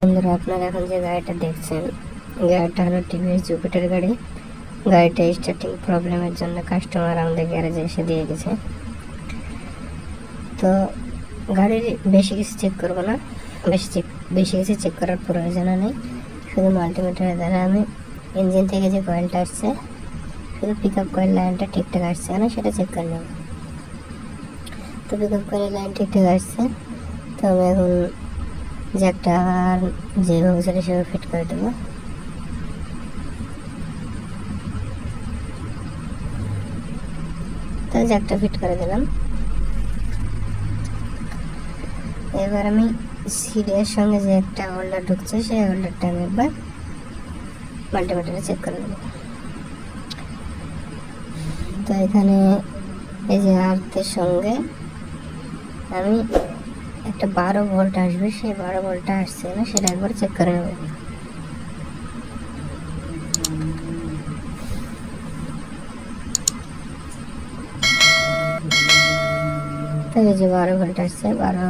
বন্ধুরা, আপনারা এখন যে গাড়িটা দেখছেন, গাড়িটা হলো টিভিএস জুপিটার গাড়ি। গাড়িটা স্টার্টিং প্রবলেমের জন্য কাস্টমার আমাদের গ্যারেজে এসে দিয়ে গেছে। তো গাড়ির বেশি কিছু চেক করবো না, বেশি কিছু চেক করার প্রয়োজন নেই। শুধু মাল্টিমিটারের দ্বারা আমি ইঞ্জিন থেকে যে কয়েলটা আসছে, শুধু পিক আপ কয়েল লাইনটা ঠিকঠাক আসছে না সেটা চেক করে নেব। তো পিক আপ কয়েল লাইন ঠিকঠাক আসছে, তো আমি এখন জ্যাকটা যেভাবে ছিল সেভাবে ফিট করে দেবো। তো জ্যাকটা ফিট করে দিলাম। এবার আমি সিডের সঙ্গে যে একটা হোল্ডার ঢুকছে সেই হোল্ডারটা আমি একবার মাল্টিমিটারে চেক করে নেব। তো এখানে এই যে আর্থের সঙ্গে আমি একটা 12 ভোল্ট আসবে, সেই 12 ভোল্টটা আসছে না সেটা একবার চেক করে নেব। তো এই যে 12 ভোল্ট আসছে, 12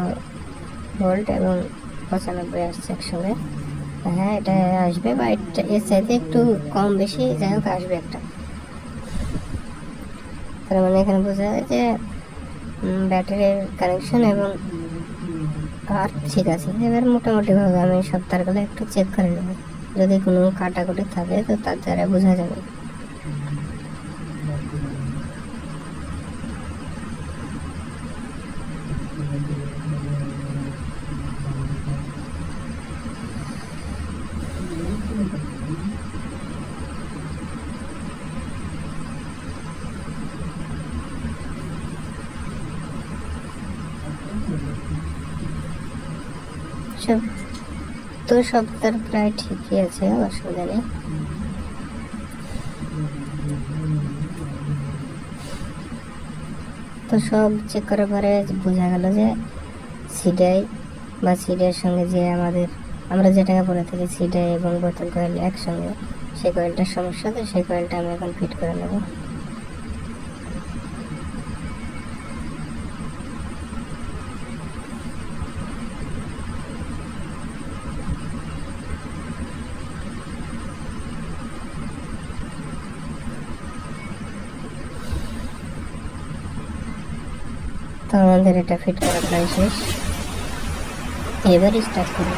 ভোল্ট এবং 95 আসছে একসঙ্গে। হ্যাঁ, এটা আসবে বা এর চাইতে একটু কম বেশি যাই হোক আসবে একটা। তার মানে এখানে বোঝা যায় যে ব্যাটারির কানেকশন এবং আর ঠিক আছে। এবার মোটামুটিভাবে আমি সব তারগুলো একটু চেক করে নেব, যদি কোনো কাটাকুটি থাকে তো তার দ্বারা বোঝা যাবে। সব তার প্রায় ঠিকই আছে, অসুবিধা নেই। তো সব চেক করার পরে বোঝা গেল যে সিডাই বা সিডের সঙ্গে যে আমরা যে টাকা পরে থাকি সিডাই এবং বোতল কয়েল একসঙ্গে, সেই কয়েলটার সমস্যা। তো সেই কয়েলটা আমি এখন ফিট করে নেব। তো আমাদের এটা ফিট করা প্রায় শেষ, এবার স্টার্ট করি।